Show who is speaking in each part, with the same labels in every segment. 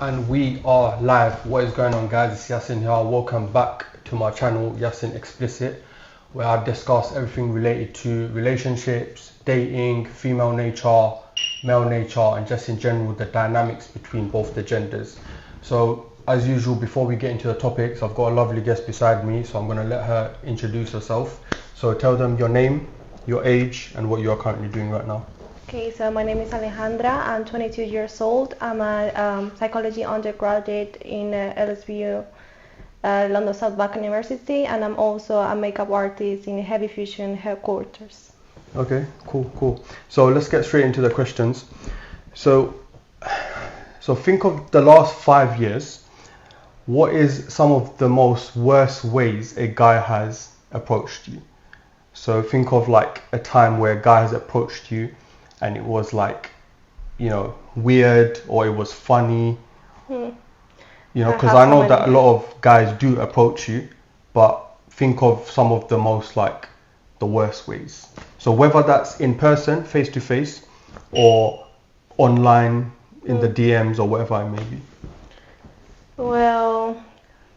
Speaker 1: And we are live. What is going on, guys? It's Yasin here. Welcome back to my channel, Yasin Explicit, where I discuss everything related to relationships, dating, female nature, male nature, and just in general the dynamics between both the genders. So as usual, before we get into the topics, I've got a lovely guest beside me, so I'm going to let her introduce herself. So tell them your name, your age, and what you are currently doing right now.
Speaker 2: Okay, so my name is Alejandra. I'm 22 years old. I'm a psychology undergraduate in LSBU, London South Bank University, and I'm also a makeup artist in Heavy Fusion headquarters.
Speaker 1: Okay, cool. So let's get straight into the questions. So think of the last 5 years. What is some of the most worst ways a guy has approached you? So think of like a time where a guy has approached you and it was like, weird, or it was funny. Because I know that a lot of guys do approach you, but think of some of the most like the worst ways. So whether that's in person, face to face, or online in the DMs or whatever it may be.
Speaker 2: Well,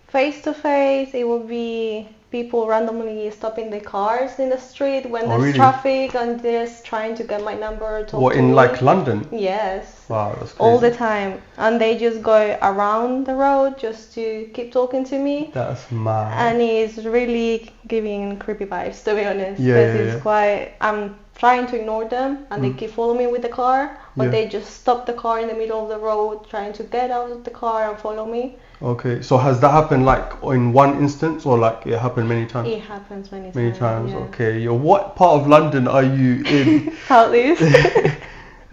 Speaker 2: face to face, it would be people randomly stopping their cars in the street when there's traffic and just trying to get my number.
Speaker 1: What, in like London?
Speaker 2: Yes.
Speaker 1: Wow, that's crazy.
Speaker 2: All the time. And they just go around the road just to keep talking to me.
Speaker 1: That's mad.
Speaker 2: And it's really giving creepy vibes, to be honest.
Speaker 1: Yeah.
Speaker 2: Quite, I'm trying to ignore them and they keep following me with the car, but they just stop the car in the middle of the road trying to get out of the car and follow me.
Speaker 1: Okay, so has that happened like in one instance, or like it happened many times?
Speaker 2: It happens many times.
Speaker 1: Many times,
Speaker 2: yeah.
Speaker 1: Okay. What part of London are you in?
Speaker 2: Southeast.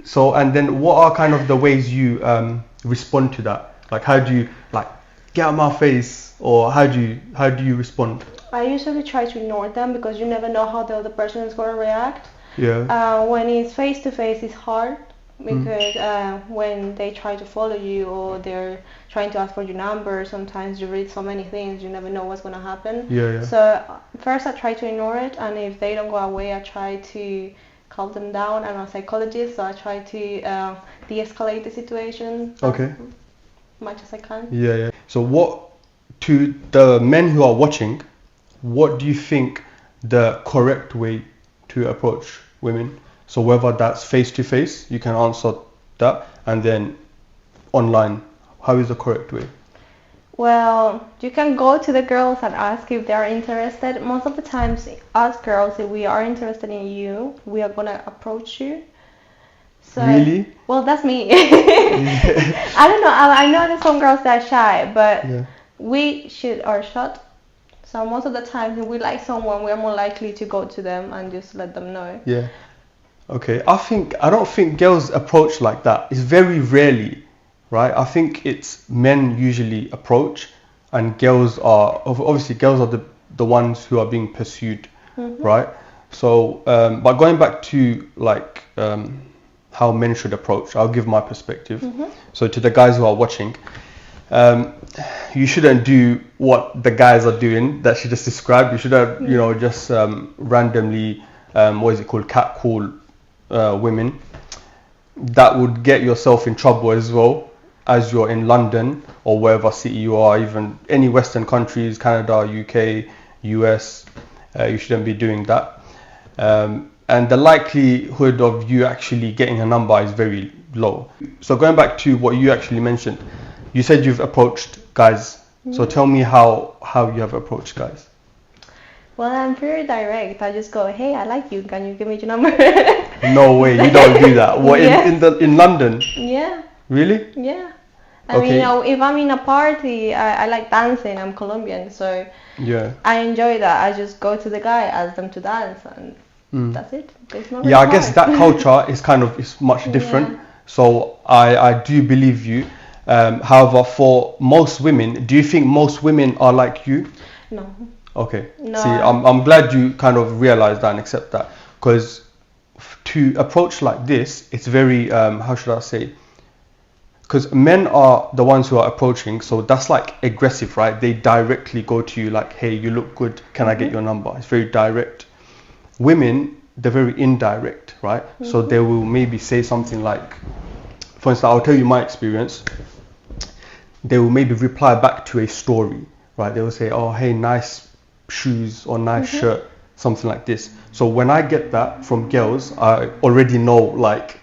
Speaker 1: So, and then what are kind of the ways you respond to that? Like, how do you like get out of my face, or how do you respond?
Speaker 2: I usually try to ignore them because you never know how the other person is going to react.
Speaker 1: Yeah.
Speaker 2: When it's face to face, it's hard because when they try to follow you or they're trying to ask for your number, sometimes you read so many things, you never know what's going to happen.
Speaker 1: Yeah.
Speaker 2: So first I try to ignore it, and if they don't go away, I try to calm them down. I'm a psychologist, so I try to de-escalate the situation as much as I can.
Speaker 1: Yeah. So what, to the men who are watching, what do you think the correct way to approach women? So whether that's face to face, you can answer that, and then online, how is the correct way?
Speaker 2: Well, you can go to the girls and ask if they are interested. Most of the times, us girls, if we are interested in you, we are gonna approach you. So,
Speaker 1: really?
Speaker 2: Well, that's me. I don't know. I know that some girls that are shy, but we shoot our shot. So most of the time, if we like someone, we're more likely to go to them and just let them know.
Speaker 1: Yeah. Okay. I don't think girls approach like that. It's very rarely, right? I think it's men usually approach, and girls are obviously the ones who are being pursued, right? So, but going back to like how men should approach, I'll give my perspective. So to the guys who are watching, you shouldn't do what the guys are doing that she just described. You shouldn't, just randomly, catcall women. That would get yourself in trouble as well, as you're in London or wherever city you are, even any Western countries, Canada, UK, US. You shouldn't be doing that. And the likelihood of you actually getting a number is very low. So going back to what you actually mentioned, you said you've approached guys. So tell me how you have approached guys.
Speaker 2: Well, I'm very direct. I just go, hey, I like you. Can you give me your number?
Speaker 1: No way, you don't do that. What, in London?
Speaker 2: Yeah.
Speaker 1: Really?
Speaker 2: Yeah. I mean, if I'm in a party, I like dancing. I'm Colombian, so I enjoy that. I just go to the guy, ask them to dance, and that's it. There's no
Speaker 1: I guess that culture is much different. So I do believe you. However, for most women, do you think most women are like you?
Speaker 2: No.
Speaker 1: Okay.
Speaker 2: No.
Speaker 1: See, I'm glad you kind of realize that and accept that, because to approach like this, it's very how should I say? Because men are the ones who are approaching, so that's like aggressive, right? They directly go to you like, hey, you look good, can I get your number? It's very direct. Women, they're very indirect, right? So they will maybe say something like, for instance, I'll tell you my experience. they will maybe reply back to a story, right? They will say, oh, hey, nice shoes or nice shirt, something like this. So when I get that from girls, I already know like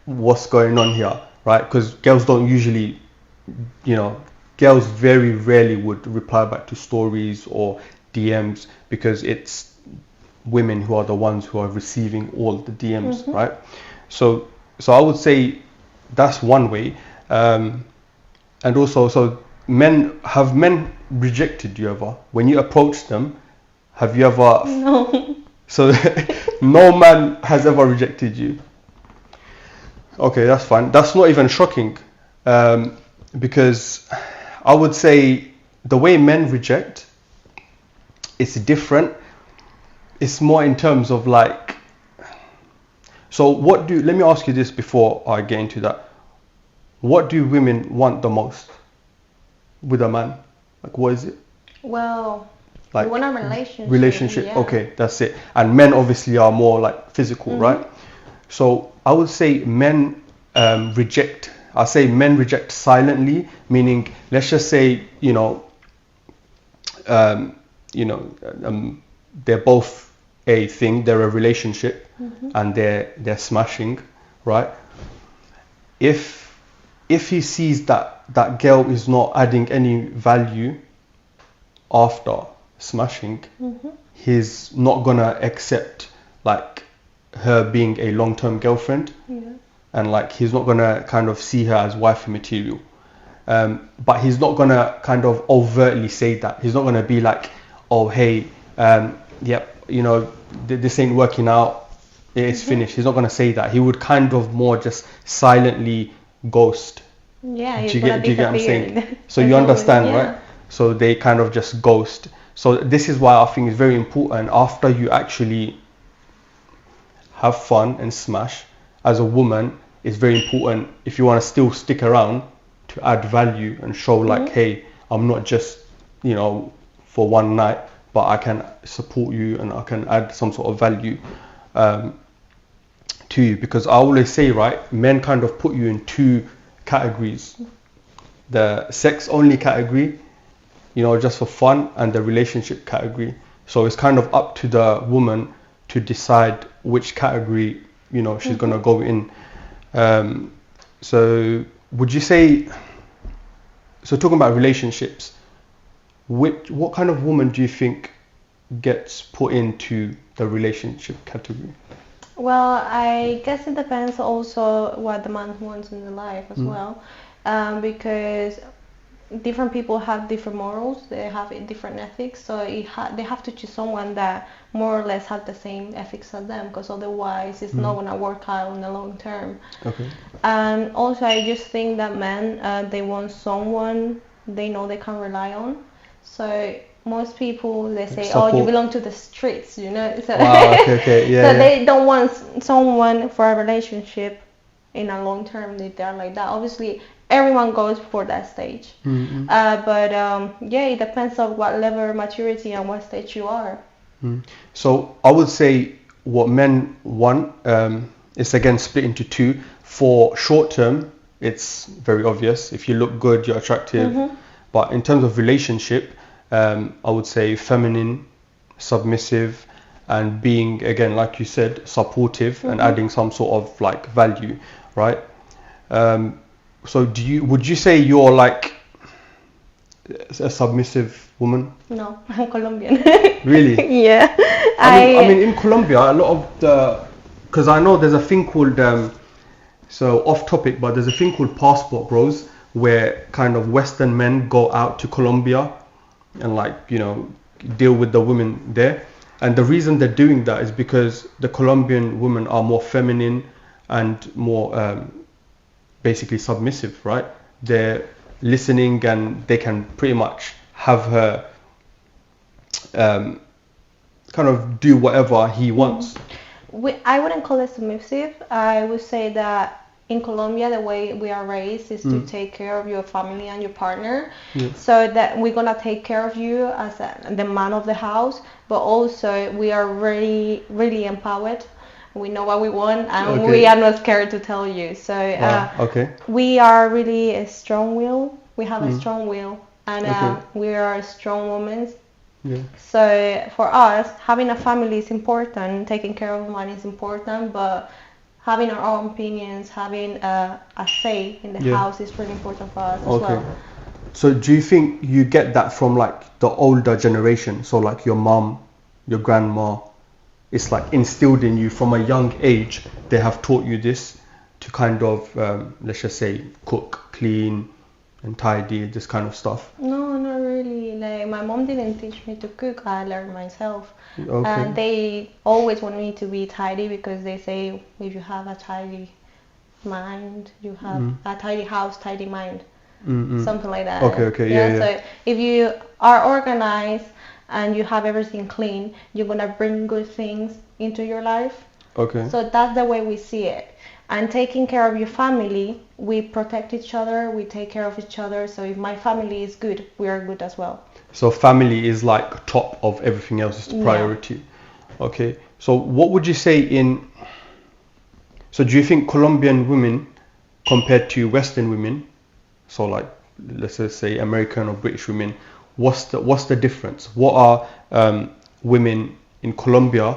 Speaker 1: what's going on here, right? Because girls don't usually, girls very rarely would reply back to stories or DMs, because it's women who are the ones who are receiving all the DMs, right? So I would say that's one way. And also, so have men rejected you ever? When you approach them, have you ever?
Speaker 2: No.
Speaker 1: So no man has ever rejected you. Okay, that's fine. That's not even shocking, because I would say the way men reject, it's different. It's more in terms of like. So let me ask you this before I get into that. What do women want the most with a man? Like, what is it?
Speaker 2: Well,
Speaker 1: like
Speaker 2: we want a relationship.
Speaker 1: Relationship,
Speaker 2: yeah.
Speaker 1: Okay, that's it. And men obviously are more like physical, right? So I would say men reject. I say men reject silently, meaning let's just say they're both a thing. They're a relationship, and they're smashing, right? If he sees that girl is not adding any value after smashing, he's not gonna accept like her being a long-term girlfriend, and like he's not gonna kind of see her as wifey material. But he's not gonna kind of overtly say that. He's not gonna be like, oh hey, this ain't working out, it's finished. He's not gonna say that. He would kind of more just silently ghost.
Speaker 2: Yeah,
Speaker 1: do you get what I'm saying? So you
Speaker 2: Absolutely,
Speaker 1: understand,
Speaker 2: yeah.
Speaker 1: right? So they kind of just ghost. So this is why I think it's very important, after you actually have fun and smash, as a woman, it's very important, if you want to still stick around, to add value and show like, hey, I'm not just for one night, but I can support you and I can add some sort of value to you. Because I always say, right, men kind of put you in two categories: the sex only category, just for fun, and the relationship category. So it's kind of up to the woman to decide which category she's gonna go in. So would you say, so talking about relationships, what kind of woman do you think gets put into the relationship category?
Speaker 2: Well, I guess it depends also what the man wants in the life as well, because different people have different morals, they have different ethics, so they have to choose someone that more or less have the same ethics as them, because otherwise it's not going to work out in the long term.
Speaker 1: Okay.
Speaker 2: And also I just think that men, they want someone they know they can rely on. So most people, they say,
Speaker 1: Support.
Speaker 2: oh, you belong to the streets, So,
Speaker 1: wow, okay, yeah.
Speaker 2: So they don't want someone for a relationship in a long term. They're like that. Obviously, everyone goes for that stage. But it depends on what level of maturity and what stage you are.
Speaker 1: So I would say what men want is again split into two. For short term, it's very obvious. If you look good, you're attractive. But in terms of relationship, I would say feminine, submissive, and being, again, like you said, supportive and adding some sort of like value, right? So would you say you're like a submissive woman?
Speaker 2: No, I'm Colombian.
Speaker 1: Really?
Speaker 2: Yeah.
Speaker 1: I mean, in Colombia, a lot of because I know there's a thing called, so off topic, but there's a thing called passport bros, where kind of Western men go out to Colombia and like, deal with the women there. And the reason they're doing that is because the Colombian women are more feminine and more basically submissive, right? They're listening and they can pretty much have her kind of do whatever he wants.
Speaker 2: I wouldn't call it submissive. I would say that in Colombia, the way we are raised is to take care of your family and your partner. So that we're gonna take care of you as the man of the house, but also we are really, really empowered. We know what we want, and
Speaker 1: Okay.
Speaker 2: we are not scared to tell you. So
Speaker 1: Wow. Okay.
Speaker 2: we are really a strong will. We have a
Speaker 1: Mm.
Speaker 2: strong will, and
Speaker 1: Okay.
Speaker 2: we are strong women.
Speaker 1: Yeah.
Speaker 2: So for us, having a family is important. Taking care of money is important, but having our own opinions, having a say in the
Speaker 1: Yeah.
Speaker 2: house is really important for us as
Speaker 1: Okay.
Speaker 2: well.
Speaker 1: So do you think you get that from like the older generation? So like your mom, your grandma, it's like instilled in you from a young age. They have taught you this to kind of, let's just say, cook, clean, and tidy, this kind of stuff.
Speaker 2: No, not really. Like my mom didn't teach me to cook. I learned myself.
Speaker 1: Okay.
Speaker 2: And they always want me to be tidy because they say if you have a tidy mind, you have a tidy house, tidy mind. Something like that.
Speaker 1: Okay, yeah.
Speaker 2: So if you are organized and you have everything clean, you're gonna bring good things into your life.
Speaker 1: Okay.
Speaker 2: So that's the way we see it. And taking care of your family, we protect each other, we take care of each other. So if my family is good, we are good as well.
Speaker 1: So family is like top of everything else, is the priority. Okay. So what would you say so do you think Colombian women compared to Western women, so like let's just say American or British women, what's the difference? What are women in Colombia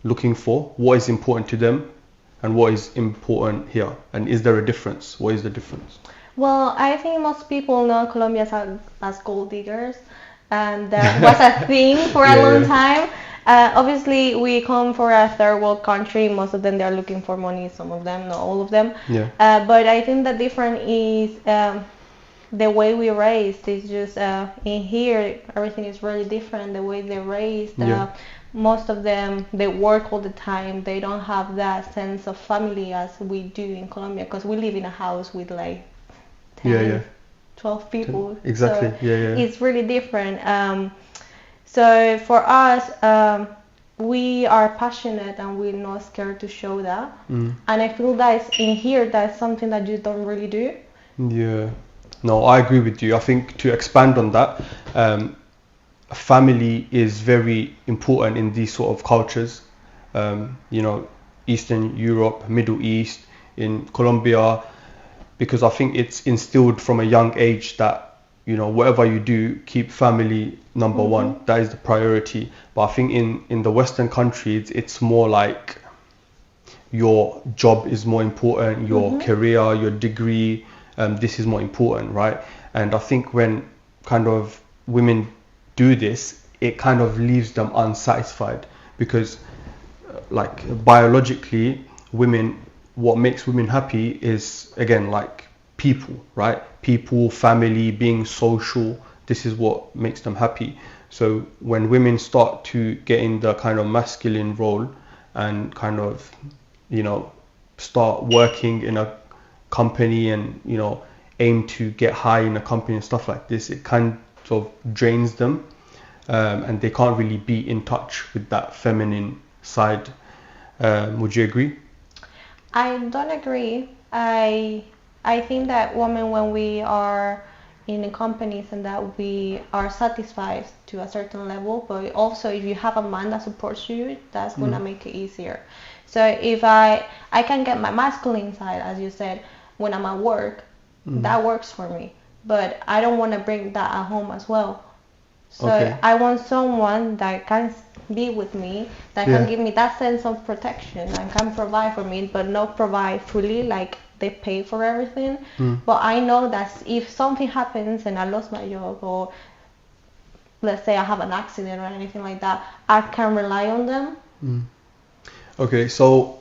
Speaker 1: looking for? What is important to them, and what is important here? And is there a difference? What is the difference?
Speaker 2: Well, I think most people know Colombia as gold diggers, and that was a thing for a long time. Obviously, we come from a third world country. Most of them, they are looking for money. Some of them, not all of them.
Speaker 1: Yeah.
Speaker 2: But I think the difference is the way we raised. It's just in here, everything is really different. The way they're raised. Most of them, they work all the time. They don't have that sense of family as we do in Colombia, because we live in a house with like 10, 12 people.
Speaker 1: Exactly.
Speaker 2: So it's really different. So for us, we are passionate and we're not scared to show that. And I feel that in here, that's something that you don't really do.
Speaker 1: Yeah. No, I agree with you. I think to expand on that, family is very important in these sort of cultures. Eastern Europe, Middle East, in Colombia, because I think it's instilled from a young age that, whatever you do, keep family number one. That is the priority. But I think in the Western countries, it's more like your job is more important, your career, your degree, this is more important, right? And I think when kind of women do this, it kind of leaves them unsatisfied, because like biologically, what makes women happy is, again, like people, right? People, family, being social. This is what makes them happy. So when women start to get in the kind of masculine role and kind of, start working in a company and, aim to get high in a company and stuff like this, it kind of drains them, and they can't really be in touch with that feminine side. Would you agree?
Speaker 2: I don't agree. I think that women, when we are in the companies and that we are satisfied to a certain level, but also if you have a man that supports you, that's gonna make it easier. So if I can get my masculine side, as you said, when I'm at work, that works for me. But I don't want to bring that at home as well. So I want someone that can be with me, that can give me that sense of protection and can provide for me, but not provide fully, like they pay for everything. But I know that if something happens and I lost my job, or let's say I have an accident or anything like that, I can rely on them.
Speaker 1: Okay, so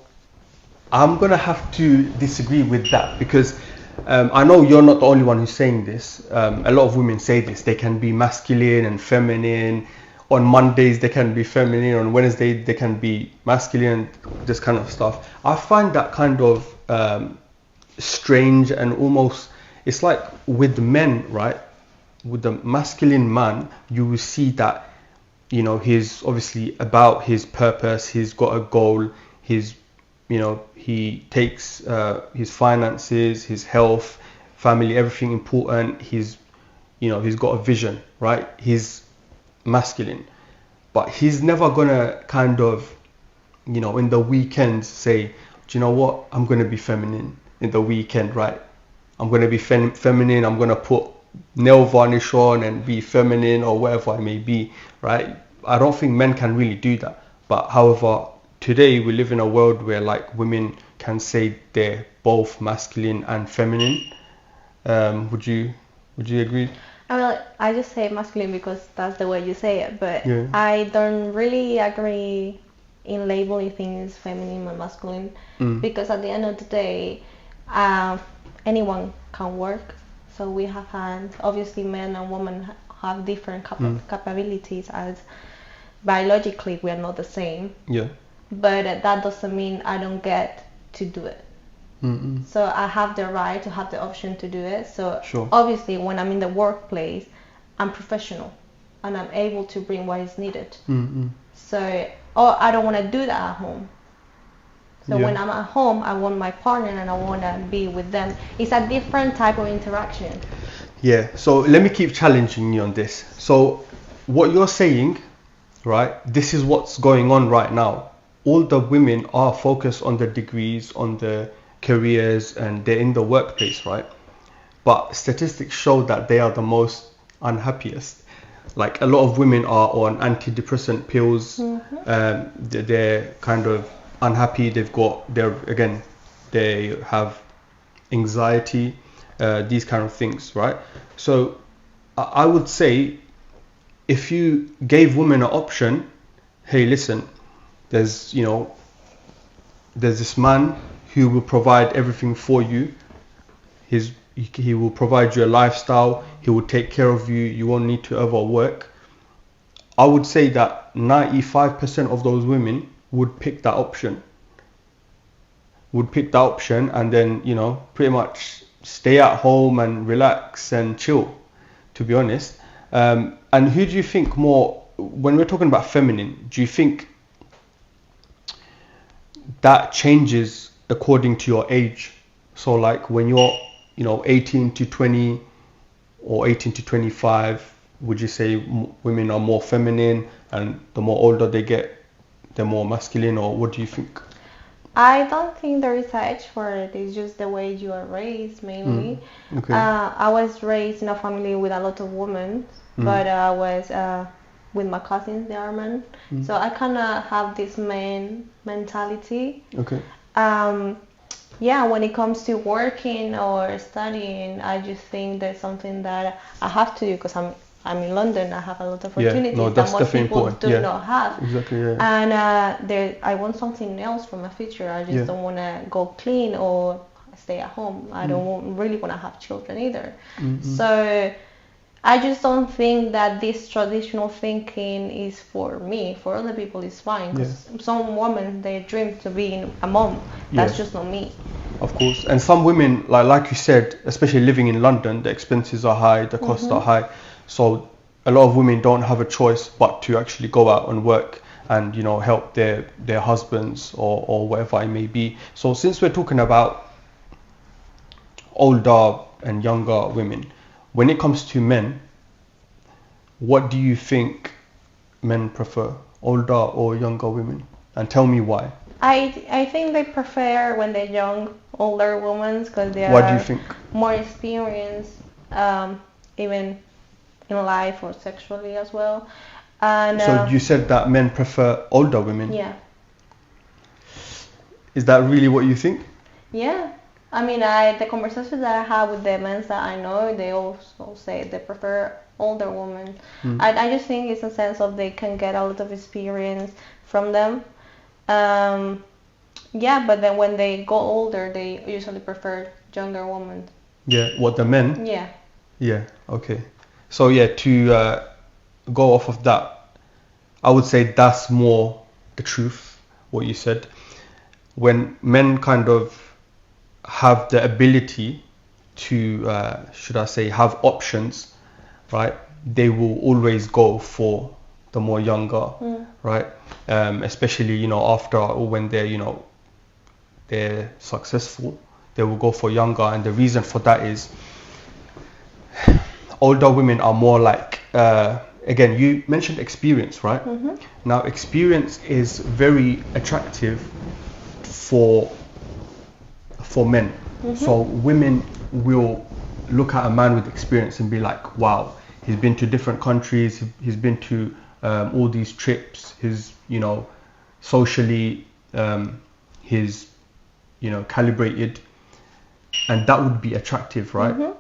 Speaker 1: I'm gonna have to disagree with that, because I know you're not the only one who's saying this. A lot of women say this. They can be masculine and feminine. On Mondays they can be feminine. On Wednesday they can be masculine. This kind of stuff. I find that kind of strange, and almost, it's like with men, right? With the masculine man, you will see that, he's obviously about his purpose. He's got a goal. He takes his finances, his health, family, everything important. He's got a vision, right? He's masculine, but he's never gonna kind of in the weekends say, do you know what? I'm going to be feminine in the weekend, right? I'm going to be feminine. I'm going to put nail varnish on and be feminine or whatever it may be, right? I don't think men can really do that. But however, today we live in a world where like women can say they're both masculine and feminine. Would you agree?
Speaker 2: I just say masculine because that's the way you say it, but
Speaker 1: Yeah.
Speaker 2: I don't really agree in labeling things feminine and masculine because at the end of the day, anyone can work. So we have hands. Obviously, men and women have different capabilities, as biologically we are not the same.
Speaker 1: Yeah.
Speaker 2: But that doesn't mean I don't get to do it.
Speaker 1: Mm-mm.
Speaker 2: So I have the right to have the option to do it. So
Speaker 1: Sure.
Speaker 2: obviously when I'm in the workplace, I'm professional and I'm able to bring what is needed.
Speaker 1: Mm-mm.
Speaker 2: So, or I don't want to do that at home. So
Speaker 1: Yeah.
Speaker 2: when I'm at home, I want my partner and I want to be with them. It's a different type of interaction.
Speaker 1: Yeah, so let me keep challenging you on this. So what you're saying, right, this is what's going on right now. All the women are focused on the degrees, on the careers, and they're in the workplace, right? But statistics show that they are the most unhappiest. Like a lot of women are on antidepressant pills. They're kind of unhappy. They have anxiety, these kind of things, right? So I would say if you gave women an option, hey, listen, there's this man who will provide everything for you. He will provide you a lifestyle. He will take care of you. You won't need to ever work. I would say that 95% of those women would pick that option. And then, pretty much stay at home and relax and chill, to be honest. And who do you think more, when we're talking about feminine, do you think that changes according to your age? So like when you're 18 to 20 or 18 to 25, would you say women are more feminine, and the more older they get, they're more masculine, or what do you think?
Speaker 2: I don't think there is an age for it. It's just the way you are raised, mainly.
Speaker 1: Okay.
Speaker 2: I was raised in a family with a lot of women, but I was with my cousins, they are men. So I kind of have this man mentality.
Speaker 1: Okay.
Speaker 2: Yeah, when it comes to working or studying, I just think that's something that I have to do because I'm in London. I have a lot of opportunities
Speaker 1: that's
Speaker 2: that most people
Speaker 1: important.
Speaker 2: do not have.
Speaker 1: Exactly. Yeah.
Speaker 2: And I want something else for my future. I just don't want to go clean or stay at home. I don't really want to have children either. So I just don't think that this traditional thinking is for me. For other people, it's fine. Because some women, they dream to be a mom. That's just not me.
Speaker 1: Of course. And some women, like you said, especially living in London, the expenses are high, the costs are high. So a lot of women don't have a choice but to actually go out and work and, help their husbands or whatever it may be. So since we're talking about older and younger women, when it comes to men, what do you think men prefer, older or younger women? And tell me why.
Speaker 2: I think they prefer when they're young, older women, because they
Speaker 1: Why do you
Speaker 2: are
Speaker 1: think?
Speaker 2: more experienced, even in life or sexually as well. And
Speaker 1: So you said that men prefer older women.
Speaker 2: yeah.
Speaker 1: Is that really what you think?
Speaker 2: Yeah. I mean, the conversations that I have with the men that I know, they also say they prefer older women. I just think it's a sense of they can get a lot of experience from them. Yeah, but then when they go older, they usually prefer younger women.
Speaker 1: Yeah, what, the men?
Speaker 2: Yeah.
Speaker 1: Yeah, okay. So yeah, to go off of that, I would say that's more the truth, what you said. When men kind of have the ability to, should I say, have options, right? They will always go for the more younger, right? Especially, after or when they're successful, they will go for younger. And the reason for that is older women are more like again, you mentioned experience, right?
Speaker 2: Mm-hmm.
Speaker 1: Now, experience is very attractive for men.
Speaker 2: Mm-hmm.
Speaker 1: So women will look at a man with experience and be like, wow, he's been to different countries, he's been to all these trips, he's, you know, socially, he's, you know, calibrated, and that would be attractive, right?
Speaker 2: Mm-hmm.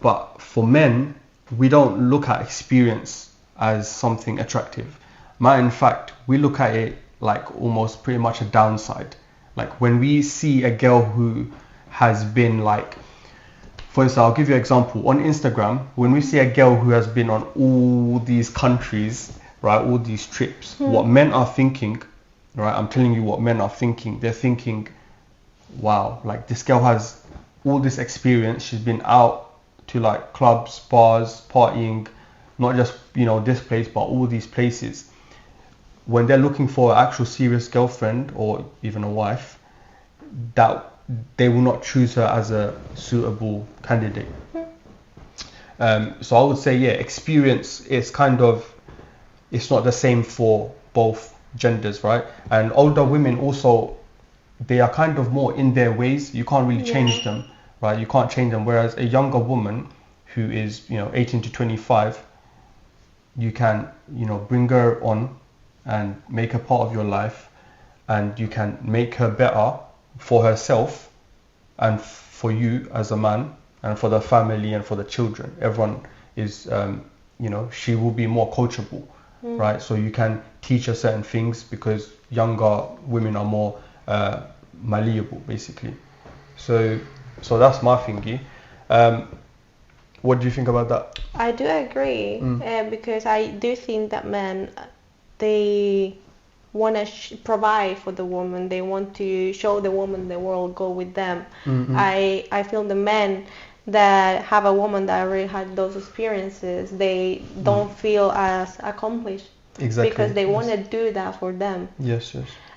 Speaker 1: But for men, we don't look at experience as something attractive. In fact, we look at it like almost pretty much a downside. Like when we see a girl who has been like, for instance, I'll give you an example. On Instagram, when we see a girl who has been on all these countries, right, all these trips, what men are thinking, right, I'm telling you what men are thinking. They're thinking, wow, like this girl has all this experience. She's been out to like clubs, bars, partying, not just, you know, this place, but all these places. When they're looking for an actual serious girlfriend or even a wife, that they will not choose her as a suitable candidate. So I would say, yeah, experience is kind of, it's not the same for both genders, right? And older women also, they are kind of more in their ways. You can't really change them, right? You can't change them. Whereas a younger woman who is, you know, 18 to 25, you can, you know, bring her on and make her part of your life, and you can make her better for herself and for you as a man and for the family and for the children. Everyone is, you know, she will be more coachable, right? So you can teach her certain things because younger women are more malleable, basically. So that's my thingy. What do you think about that?
Speaker 2: I do agree, because I do think that men, they want to provide for the woman. They want to show the woman the world, go with them. I feel the men that have a woman that already had those experiences, they don't feel as accomplished.
Speaker 1: Exactly.
Speaker 2: Because they want to do that for them.
Speaker 1: Yes.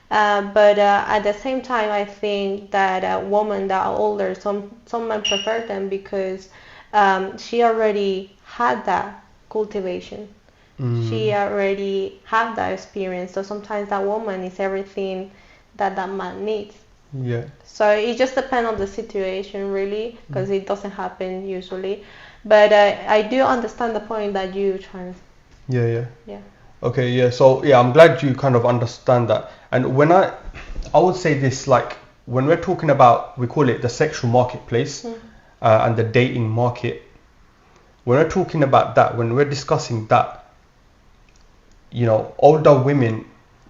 Speaker 2: But at the same time, I think that women that are older, some men prefer them because she already had that cultivation. She already had that experience. So sometimes that woman is everything that man needs.
Speaker 1: Yeah.
Speaker 2: So it just depends on the situation, really, because it doesn't happen usually. But I do understand the point that you're trying to.
Speaker 1: Yeah. Okay, yeah. So yeah, I'm glad you kind of understand that. And when I would say this, like when we're talking about, we call it the sexual marketplace and the dating market. When we're talking about that, when we're discussing that, you know, older women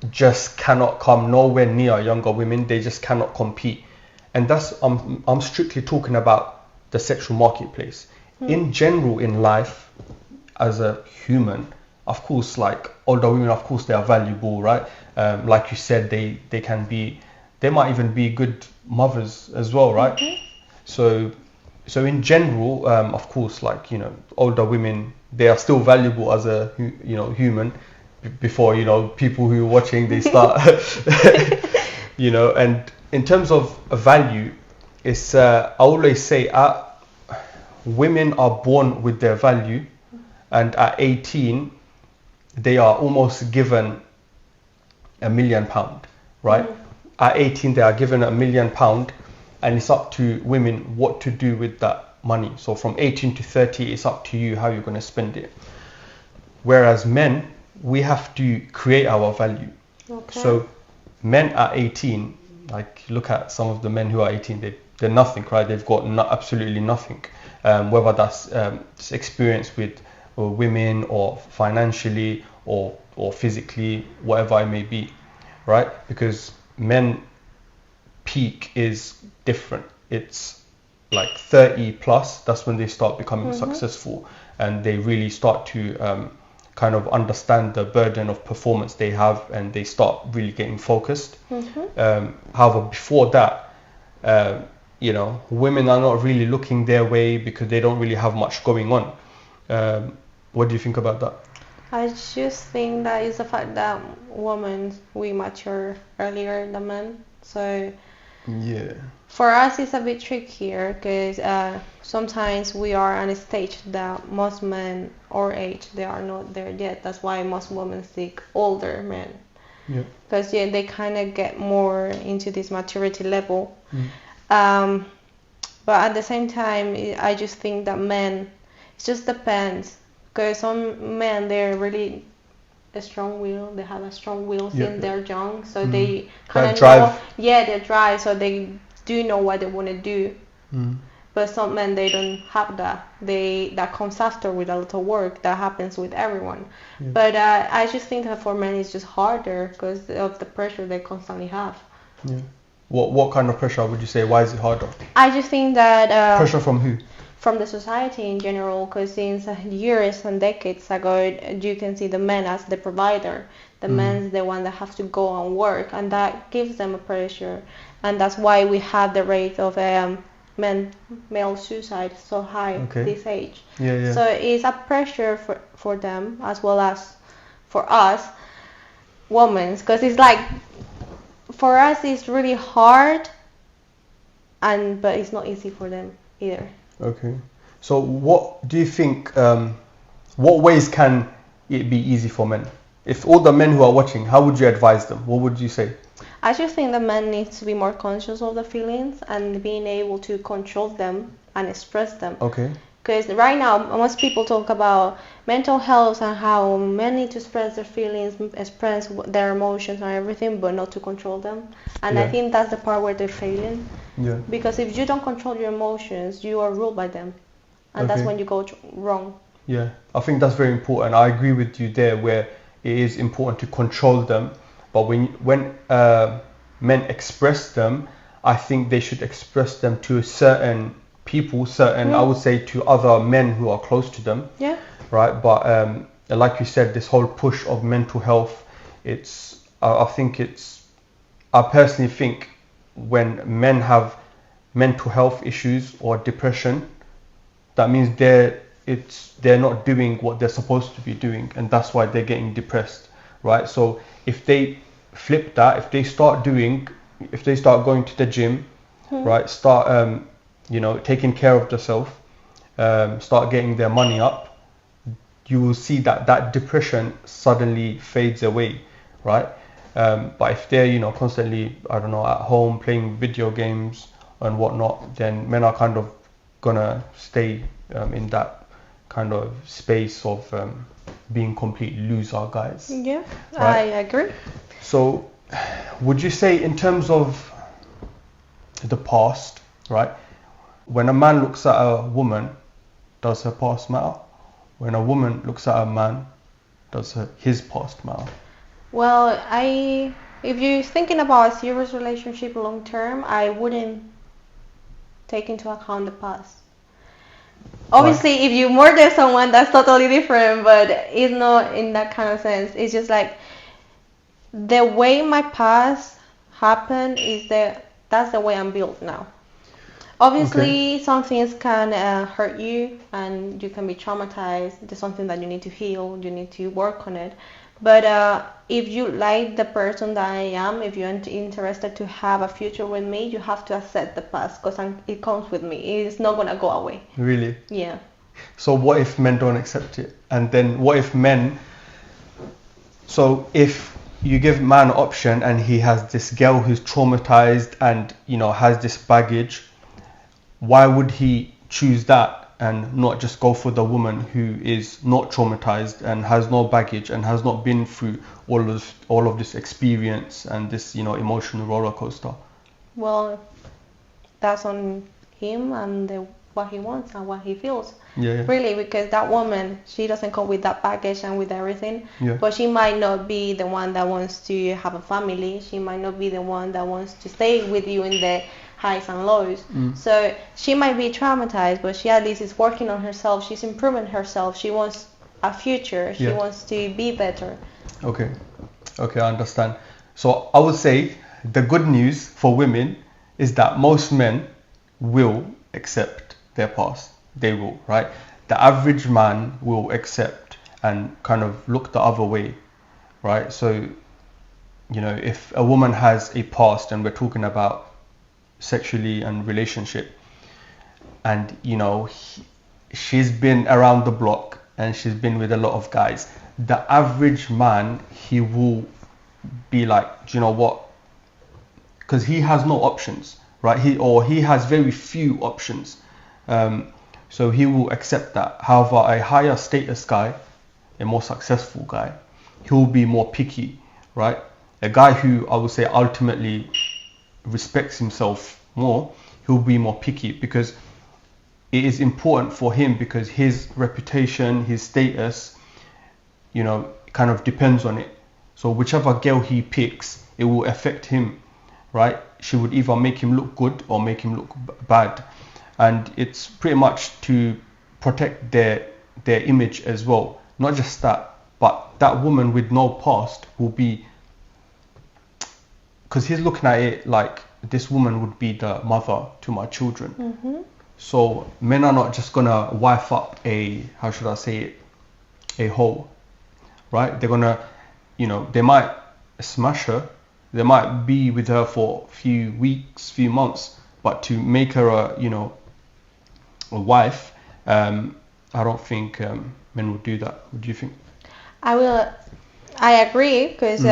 Speaker 1: just cannot come nowhere near younger women. They just cannot compete. And that's, I'm strictly talking about the sexual marketplace. In general, in life, as a human, of course, like older women, of course, they are valuable, right? Like you said, they might even be good mothers as well, right? So in general, of course, like, you know, older women, they are still valuable as a, you know, human. Before, you know, people who are watching, they start, you know. And in terms of value, it's I always say women are born with their value, and at 18 they are almost given £1 million, right? At 18 they are given £1 million, and it's up to women what to do with that money. So from 18 to 30, it's up to you how you're going to spend it. Whereas men, we have to create our value.
Speaker 2: Okay.
Speaker 1: So men at 18, like look at some of the men who are 18, they're nothing, right? They've got absolutely nothing. Whether that's experience with women or financially or physically, whatever it may be, right? Because men peak is different. It's like 30 plus, that's when they start becoming successful, and they really start to kind of understand the burden of performance they have, and they start really getting focused. However, before that, you know, women are not really looking their way because they don't really have much going on. What do you think about that?
Speaker 2: I just think that is the fact that women, we mature earlier than men. So
Speaker 1: Yeah.
Speaker 2: For us, it's a bit trickier because sometimes we are at a stage that most men our age they are not there yet. That's why most women seek older men.
Speaker 1: Yeah.
Speaker 2: Because they kind of get more into this maturity level.
Speaker 1: Mm.
Speaker 2: But at the same time, I just think that men, it just depends. Because some men, they're really a strong will. They have a strong will since they're young, so they kind of know. Yeah, they drive, so they do know what they want to do. But some men, they don't have that. That comes after with a lot of work. That happens with everyone. Yeah. But I just think that for men it's just harder because of the pressure they constantly have.
Speaker 1: Yeah. What kind of pressure would you say? Why is it harder?
Speaker 2: I just think that
Speaker 1: pressure from who?
Speaker 2: From the society in general, because since years and decades ago, you can see the men as the provider. The man's the one that has to go and work, and that gives them a pressure. And that's why we have the rate of male suicide so high this age.
Speaker 1: Yeah.
Speaker 2: So it's a pressure for them as well as for us, women, because it's like, for us it's really hard, but it's not easy for them either.
Speaker 1: Okay. So what do you think, what ways can it be easy for men? If all the men who are watching, how would you advise them? What would you say?
Speaker 2: I just think the men needs to be more conscious of the feelings and being able to control them and express them.
Speaker 1: Okay.
Speaker 2: Because right now, most people talk about mental health and how men need to express their feelings, express their emotions and everything, but not to control them. And I think that's the part where they're failing.
Speaker 1: Yeah.
Speaker 2: Because if you don't control your emotions, you are ruled by them. And that's when you go wrong.
Speaker 1: Yeah, I think that's very important. I agree with you there where it is important to control them. But when men express them, I think they should express them to certain people, I would say to other men who are close to them.
Speaker 2: Yeah.
Speaker 1: Right. But like you said, this whole push of mental health, I personally think when men have mental health issues or depression, that means they're not doing what they're supposed to be doing, and that's why they're getting depressed, right? So if they flip that, if they start going to the gym, right, start taking care of themselves, start getting their money up, you will see that depression suddenly fades away, right? But if they're constantly, I don't know, at home playing video games and whatnot, then men are kind of gonna stay in that kind of space of being complete loser guys.
Speaker 2: Yeah, right? I agree.
Speaker 1: So would you say in terms of the past, right, when a man looks at a woman, does her past matter? When a woman looks at a man, does his past matter?
Speaker 2: Well, if you're thinking about a serious relationship long term, I wouldn't take into account the past. Obviously, if you murder someone, that's totally different, but it's not in that kind of sense. It's just like the way my past happened that's the way I'm built now. Obviously, some things can hurt you and you can be traumatized. There's something that you need to heal, you need to work on it. But if you like the person that I am, if you're interested to have a future with me, you have to accept the past because it comes with me. It's not going to go away.
Speaker 1: Really?
Speaker 2: Yeah.
Speaker 1: So what if men don't accept it? And then what if if you give man an option and he has this girl who's traumatized and, has this baggage, why would he choose that and not just go for the woman who is not traumatized and has no baggage and has not been through all of this experience and this emotional roller coaster?
Speaker 2: Well, that's on him and what he wants and what he feels.
Speaker 1: Yeah.
Speaker 2: Really, because that woman, she doesn't come with that baggage and with everything.
Speaker 1: Yeah.
Speaker 2: But she might not be the one that wants to have a family. She might not be the one that wants to stay with you in the highs and lows. So she might be traumatized, but she at least is working on herself. She's improving herself. She wants a future. She wants to be better. Okay,
Speaker 1: I understand. So I would say the good news for women is that most men will accept their past. They will, right? The average man will accept and kind of look the other way, right? So, if a woman has a past and we're talking about sexually and relationship, and she's been around the block and she's been with a lot of guys, the average man, he will be like, do you know what? Because he has no options, right? He has very few options, so he will accept that. However, a higher status guy, a more successful guy, he will be more picky, right? A guy who I would say ultimately respects himself more, he'll be more picky, because it is important for him, because his reputation, his status, kind of depends on it. So whichever girl he picks, it will affect him, right? She would either make him look good or make him look bad, and it's pretty much to protect their image as well. Not just that, but that woman with no past will be, because he's looking at it like, this woman would be the mother to my children.
Speaker 2: Mm-hmm.
Speaker 1: So men are not just gonna wife up a hoe, right? They're gonna, they might smash her, they might be with her for a few weeks, few months, but to make her a wife, I don't think men would do that. What do you think?
Speaker 2: I agree, because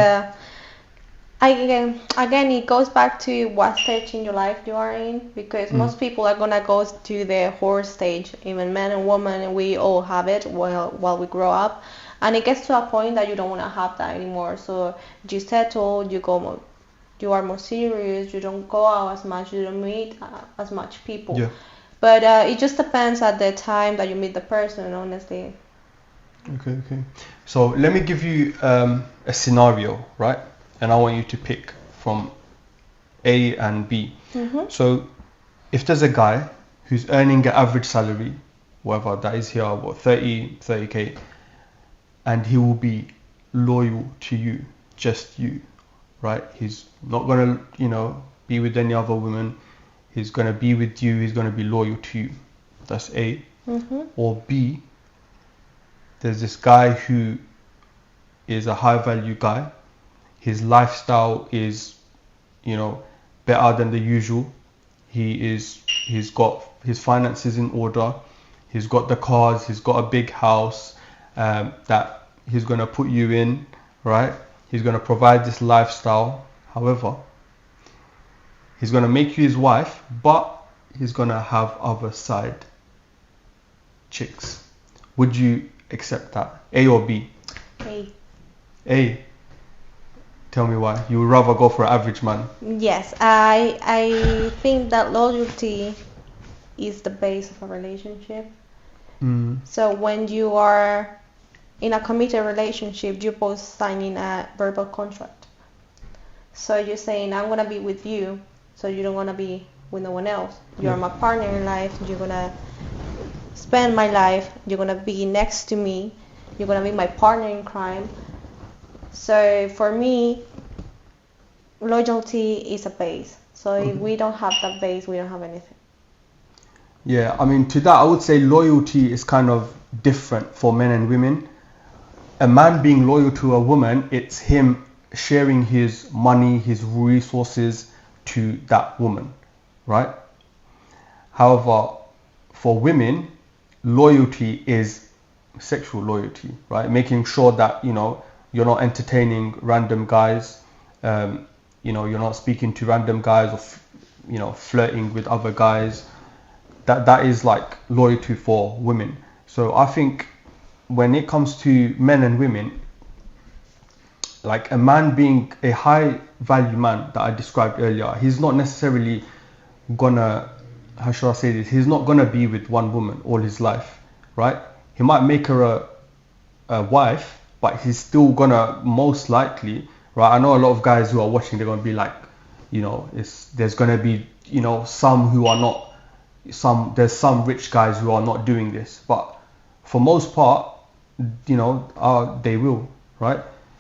Speaker 2: again, it goes back to what stage in your life you are in, because most people are gonna go to the horse stage, even men and women, and we all have it while we grow up, and it gets to a point that you don't want to have that anymore. So you settle, you are more serious, you don't go out as much, you don't meet as much people.
Speaker 1: Yeah.
Speaker 2: But it just depends at the time that you meet the person, honestly.
Speaker 1: Okay. So let me give you a scenario, right? And I want you to pick from A and B.
Speaker 2: Mm-hmm.
Speaker 1: So if there's a guy who's earning an average salary, whatever that is here, 30k, and he will be loyal to you, just you, right? He's not gonna, be with any other woman. He's gonna be with you. He's gonna be loyal to you. That's A.
Speaker 2: Mm-hmm.
Speaker 1: Or B, there's this guy who is a high value guy. His lifestyle is, better than the usual. He's got his finances in order. He's got the cars. He's got a big house that he's gonna put you in, right? He's gonna provide this lifestyle. However, he's gonna make you his wife, but he's gonna have other side chicks. Would you accept that? A or B? A. Tell me why. You would rather go for an average man.
Speaker 2: Yes, I think that loyalty is the base of a relationship. So when you are in a committed relationship, you're both signing a verbal contract. So you're saying, I'm gonna be with you, so you don't wanna be with no one else. You're my partner in life. You're gonna spend my life. You're gonna be next to me. You're gonna be my partner in crime. So for me, loyalty is a base. So if we don't have that base, we don't have anything.
Speaker 1: Yeah, I mean, to that, I would say loyalty is kind of different for men and women. A man being loyal to a woman, it's him sharing his money, his resources to that woman, right? However, for women, loyalty is sexual loyalty, right? Making sure that, you're not entertaining random guys, you're not speaking to random guys or, flirting with other guys. That is like loyalty for women. So I think when it comes to men and women, like a man being a high value man that I described earlier, he's not necessarily gonna, how should I say this? He's not gonna be with one woman all his life, right? He might make her a wife, but he's still gonna most likely, right? I know a lot of guys who are watching, they're gonna be like, there's gonna be, some who are not, there's some rich guys who are not doing this, but for most part, they will, right?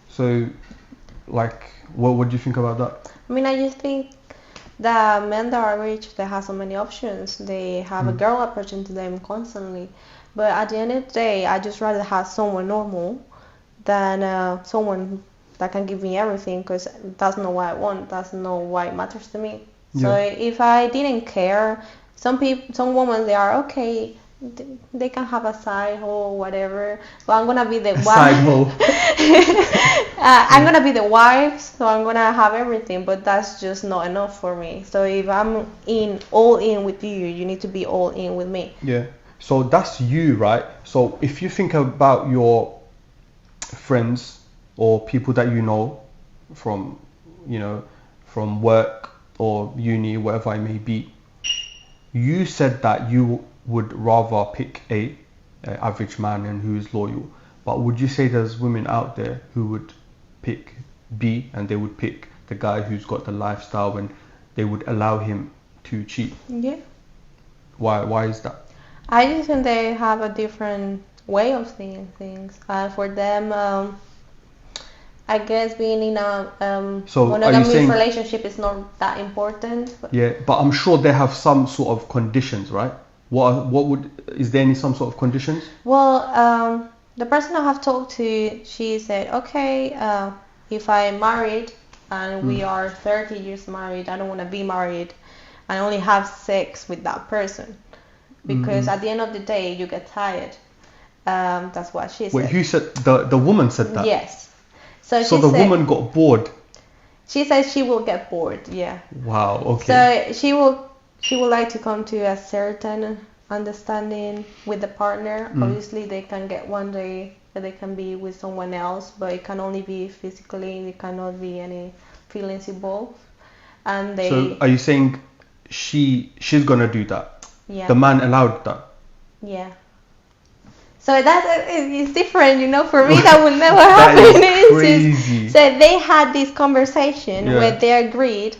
Speaker 1: So, like, what do you think about that?
Speaker 2: I mean, I just think that men that are rich, they have so many options. They have a girl approaching to them constantly. But at the end of the day, I just rather have someone normal than someone that can give me everything, because that's not what I want. That's not why it matters to me. So if I didn't care, some women, they are okay. They can have a side hoe or whatever, but I'm gonna be the wife.
Speaker 1: Side hoe.
Speaker 2: I'm gonna be the wife, so I'm gonna have everything, but that's just not enough for me. So if I'm all in with you, you need to be all in with me.
Speaker 1: Yeah. So that's you, right? So if you think about your friends or people that you know from, from work or uni, whatever it may be, you said that you would rather pick a average man and who is loyal. But would you say there's women out there who would pick B and they would pick the guy who's got the lifestyle and they would allow him to cheat?
Speaker 2: Yeah.
Speaker 1: Why is that?
Speaker 2: I just think they have a different way of seeing things. For them, I guess being in a monogamous relationship is not that important.
Speaker 1: Yeah, but I'm sure they have some sort of conditions, right? Is there any some sort of conditions?
Speaker 2: Well, the person I have talked to, she said, okay, if I'm married and we are 30 years married, I don't want to be married and only have sex with that person because at the end of the day you get tired. That's what she said.
Speaker 1: Wait, who said the woman said that?
Speaker 2: Yes. So
Speaker 1: the woman got bored.
Speaker 2: She says she will get bored. Yeah.
Speaker 1: Wow. Okay.
Speaker 2: So she would like to come to a certain understanding with the partner. Obviously, they can get one day that they can be with someone else, but it can only be physically. There cannot be any feelings involved. And they.
Speaker 1: So are you saying she's gonna do that?
Speaker 2: Yeah.
Speaker 1: The man allowed that.
Speaker 2: Yeah. So that is different, For me, that would never happen.
Speaker 1: That is crazy.
Speaker 2: So they had this conversation where they agreed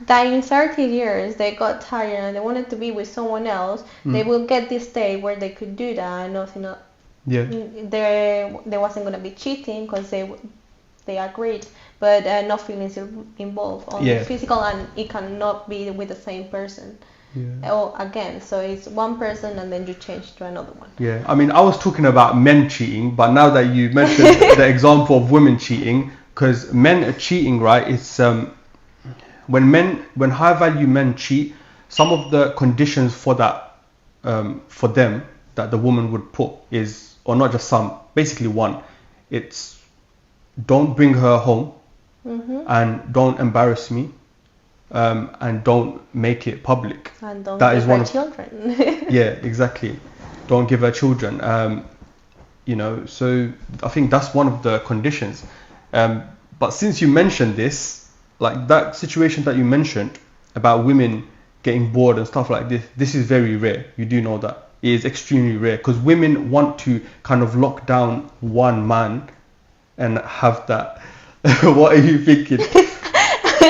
Speaker 2: that in 30 years they got tired and they wanted to be with someone else. They will get this day where they could do that and nothing.
Speaker 1: Yeah.
Speaker 2: There wasn't going to be cheating because they agreed, but no feelings involved. Only physical, and it cannot be with the same person.
Speaker 1: Yeah.
Speaker 2: Or again, so it's one person and then you change to another one.
Speaker 1: Yeah, I mean, I was talking about men cheating, but now that you mentioned the example of women cheating, because men are cheating, right? It's when high value men cheat, some of the conditions for that, for them, that the woman would put is, or not just some, basically one, it's don't bring her home and don't embarrass me. And don't make it public.
Speaker 2: And don't give her children.
Speaker 1: Yeah, exactly. Don't give her children. So I think that's one of the conditions. But since you mentioned this, like that situation that you mentioned about women getting bored and stuff like this is very rare. You do know that. It is extremely rare because women want to kind of lock down one man and have that. What are you thinking?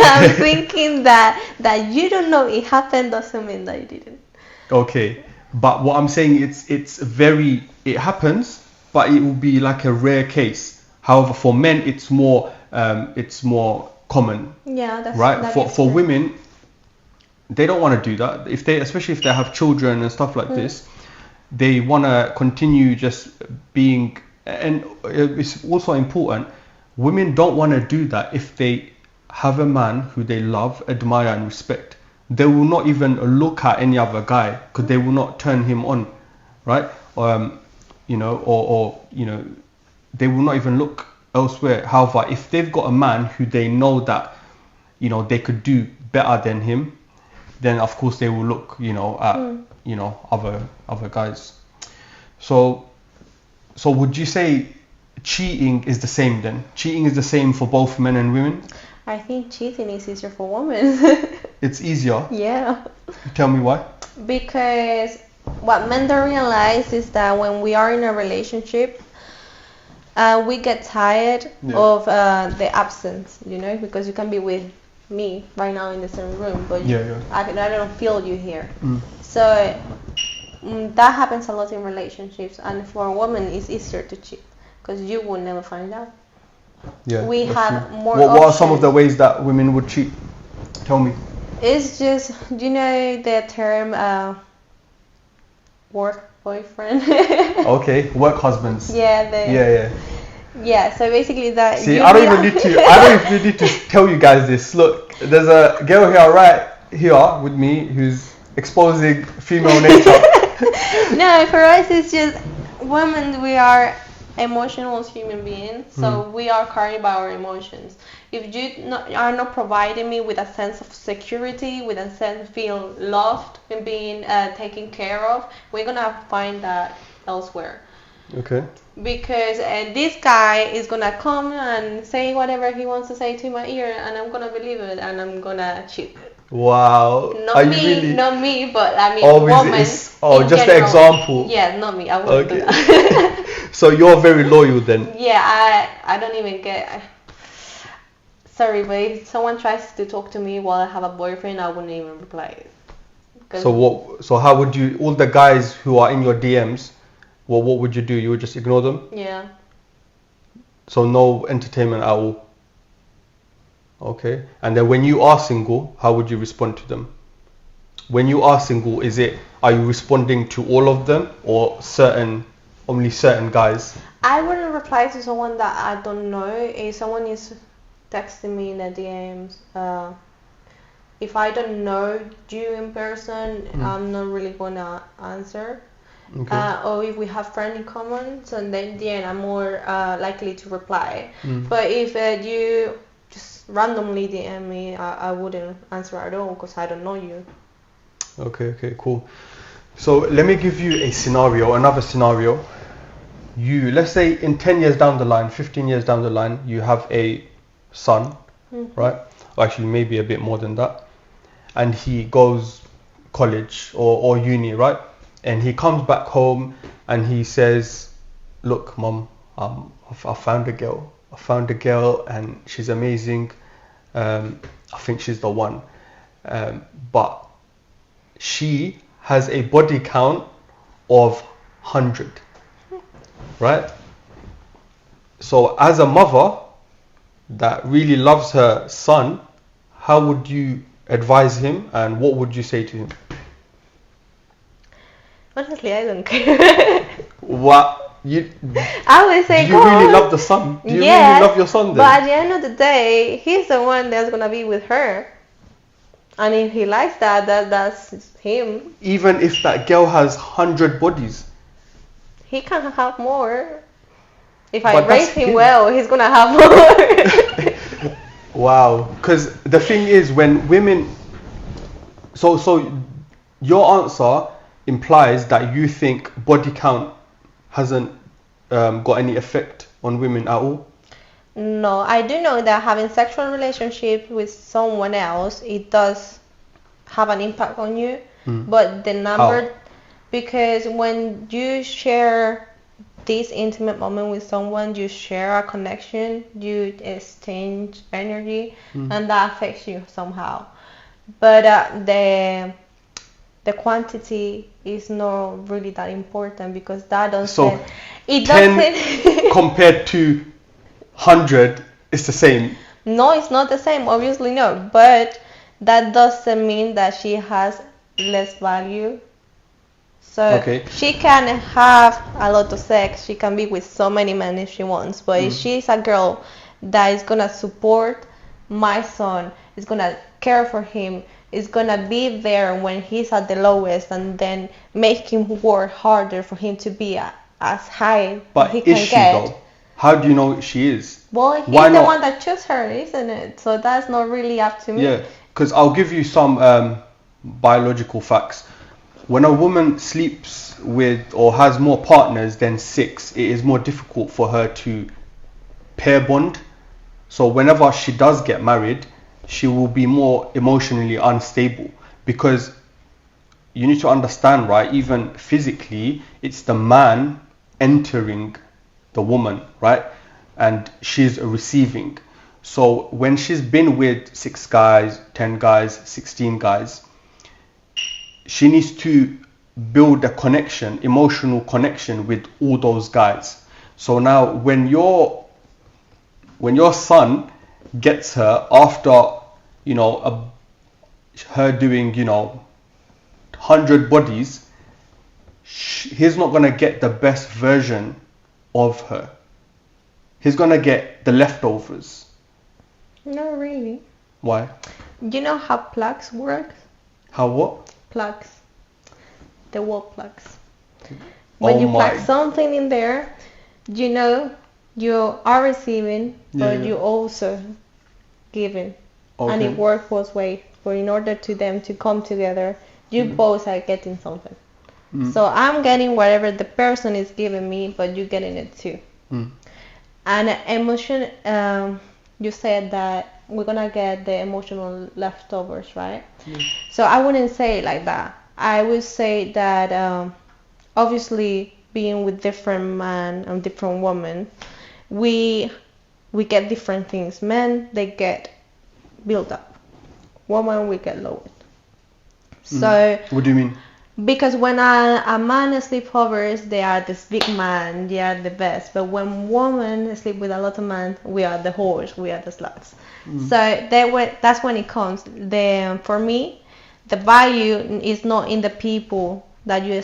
Speaker 2: I'm thinking that you don't know it happened doesn't mean that you didn't.
Speaker 1: Okay, but what I'm saying it happens, but it will be like a rare case. However, for men it's more common.
Speaker 2: Yeah, that's
Speaker 1: right. For women, they don't want to do that. Especially if they have children and stuff like this, they want to continue just being. And it's also important. Women don't want to do that if they have a man who they love, admire and respect. They will not even look at any other guy because they will not turn him on, right? Or they will not even look elsewhere. However, if they've got a man who they know that, they could do better than him, then of course they will look, at, other guys. So would you say cheating is the same then? Cheating is the same for both men and women?
Speaker 2: I think cheating is easier for women.
Speaker 1: It's easier?
Speaker 2: Yeah.
Speaker 1: Tell me why?
Speaker 2: Because what men don't realize is that when we are in a relationship, we get tired of the absence, because you can be with me right now in the same room, but I don't feel you here. So that happens a lot in relationships, and for a woman it's easier to cheat because you will never find out.
Speaker 1: Yeah,
Speaker 2: we have more
Speaker 1: What are some of the ways that women would cheat? Tell me.
Speaker 2: It's just, the term work boyfriend?
Speaker 1: Okay, work husbands.
Speaker 2: Yeah. Yeah, so basically that.
Speaker 1: See, I don't even need to tell you guys this. Look, there's a girl here, right? here with me who's exposing female nature.
Speaker 2: No, for us it's just women. We are emotional human beings, so we are carried by our emotions. If you are not providing me with a sense of security, with a sense of feel loved and being taken care of, we're gonna find that elsewhere.
Speaker 1: Okay.
Speaker 2: Because this guy is gonna come and say whatever he wants to say to my ear, and I'm gonna believe it, and I'm gonna cheat.
Speaker 1: Wow.
Speaker 2: Not me, but I mean, women.
Speaker 1: Just
Speaker 2: general.
Speaker 1: an example.
Speaker 2: Yeah, not me. I wouldn't do that.
Speaker 1: So you're very loyal then?
Speaker 2: Yeah, I don't even get. Sorry, but if someone tries to talk to me while I have a boyfriend, I wouldn't even reply.
Speaker 1: So how would you? All the guys who are in your DMs, what would you do? You would just ignore them?
Speaker 2: Yeah.
Speaker 1: So no entertainment at all. Okay. And then when you are single, how would you respond to them? When you are single, are you responding to all of them or only certain guys?
Speaker 2: I wouldn't reply to someone that I don't know. If someone is texting me in the DMs, if I don't know you in person, I'm not really gonna answer. Okay. Or if we have friends in common, so then I'm more likely to reply. But if you just randomly DM me, I wouldn't answer at all because I don't know you.
Speaker 1: Okay, cool. So let me give you another scenario. Let's say in 10 years down the line, 15 years down the line, you have a son, right? Or actually maybe a bit more than that. And he goes college or uni, right? And he comes back home and he says, look, Mom, I found a girl. And she's amazing. I think she's the one. But she has a body count of 100, right? So as a mother that really loves her son, how would you advise him and what would you say to him?
Speaker 2: Honestly, I don't care.
Speaker 1: What?
Speaker 2: I would say
Speaker 1: do you really love the son? Do you really love your son then?
Speaker 2: But at the end of the day, he's the one that's gonna be with her. And if he likes that's him.
Speaker 1: Even if that girl has 100 bodies?
Speaker 2: He can have more. If I raise him well, he's gonna have more.
Speaker 1: Wow. Because the thing is, when women... So your answer implies that you think body count hasn't got any effect on women at all?
Speaker 2: No, I do know that having sexual relationship with someone else, it does have an impact on you. But the number... How? Because when you share this intimate moment with someone, you share a connection, you exchange energy, and that affects you somehow. But the quantity is not really that important because that doesn't...
Speaker 1: So it 10 doesn't... compared to 100 is the same?
Speaker 2: No, it's not the same, obviously not. But that doesn't mean that she has less value. So she can have a lot of sex, she can be with so many men if she wants, but if she's a girl that is gonna support my son, is gonna care for him, is gonna be there when he's at the lowest and then make him work harder for him to be as high as he can get. But is she though?
Speaker 1: How do you know she is?
Speaker 2: Well, he's the one that chose her, isn't it? So that's not really up to me.
Speaker 1: Yeah, because I'll give you some biological facts. When a woman sleeps with or has more partners than 6, it is more difficult for her to pair bond. So whenever she does get married, she will be more emotionally unstable because you need to understand, right? Even physically, it's the man entering the woman, right? And she's receiving. So when she's been with 6 guys, 10 guys, 16 guys, she needs to build a connection, emotional connection with all those guys. So now when your son gets her after, her doing, 100 bodies, he's not going to get the best version of her. He's going to get the leftovers.
Speaker 2: Not really.
Speaker 1: Why?
Speaker 2: You know how plugs work?
Speaker 1: How what?
Speaker 2: Plugs. The wall plugs. When
Speaker 1: Oh
Speaker 2: you plug
Speaker 1: my.
Speaker 2: something in there, you know you are receiving, but
Speaker 1: Yeah.
Speaker 2: you also giving. And it
Speaker 1: Okay.
Speaker 2: works both ways. For in order to them to come together, you
Speaker 1: Mm.
Speaker 2: both are getting something.
Speaker 1: Mm.
Speaker 2: So I'm getting whatever the person is giving me, but you're getting it too.
Speaker 1: Mm.
Speaker 2: And emotion, you said that we're gonna get the emotional leftovers, right?
Speaker 1: Yeah.
Speaker 2: So I wouldn't say it like that. I would say that obviously being with different men and different women, we get different things. Men, they get built up. Women, we get lowered. So
Speaker 1: What do you mean?
Speaker 2: because when a man sleepovers, they are this big man, they are the best. But when women sleep with a lot of men, we are the whores, we are the sluts. So that's when it comes. For me, the value is not in the people that you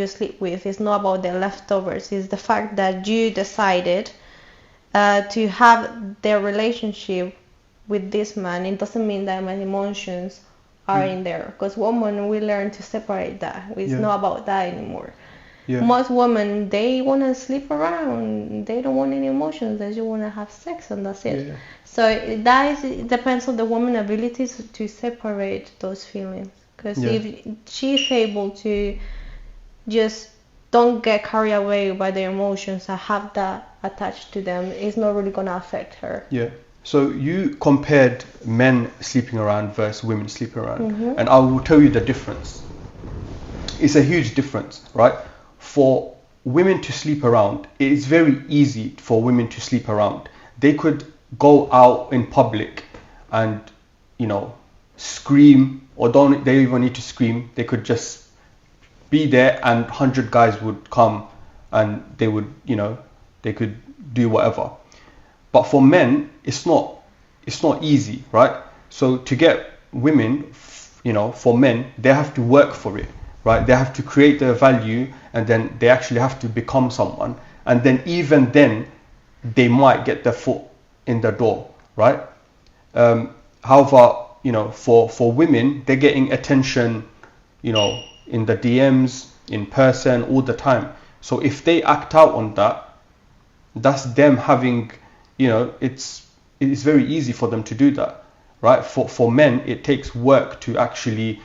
Speaker 2: sleep with. It's not about the leftovers. It's the fact that you decided to have their relationship with this man. It doesn't mean that my emotions are in there, because women, we learn to separate that. It's
Speaker 1: Yeah.
Speaker 2: not about that anymore.
Speaker 1: Yeah.
Speaker 2: Most women, they want to sleep around, they don't want any emotions, they just want to have sex and that's it.
Speaker 1: Yeah.
Speaker 2: So it depends on the woman's abilities to separate those feelings, because
Speaker 1: Yeah.
Speaker 2: if she's able to just don't get carried away by their emotions and have that attached to them, it's not really going to affect her.
Speaker 1: Yeah. So you compared men sleeping around versus women sleeping around,
Speaker 2: Mhm.
Speaker 1: and I will tell you the difference. It's a huge difference, right? For women to sleep around, it is very easy for women to sleep around. They could go out in public and, scream, or they even need to scream. They could just be there and 100 guys would come and they would, they could do whatever. But for men, it's not easy, right? So to get women, for men, they have to work for it, right? They have to create their value, and then they actually have to become someone. And then even then, they might get their foot in the door, right? However, for women, they're getting attention, in the DMs, in person, all the time. So if they act out on that, that's them having, it's very easy for them to do that, right? For men, it takes work to actually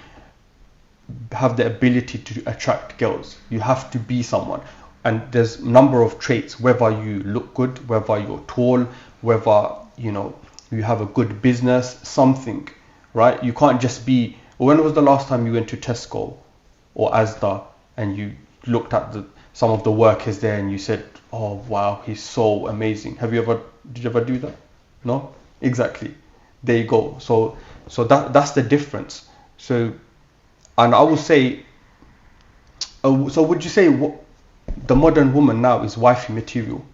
Speaker 1: have the ability to attract girls. You have to be someone, and there's a number of traits, whether you look good, whether you're tall, whether you have a good business, something, right? You can't just be. When was the last time you went to Tesco or Asda and you looked at some of the workers there and you said, oh wow, he's so amazing? Did you ever do that? No? Exactly. There you go. So that's the difference. So, and I would say, so would you say the modern woman now is wifey material?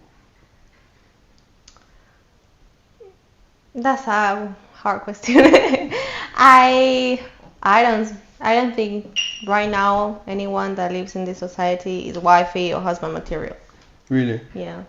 Speaker 2: That's a hard question. I don't think right now anyone that lives in this society is wifey or husband material.
Speaker 1: Really?
Speaker 2: Yeah.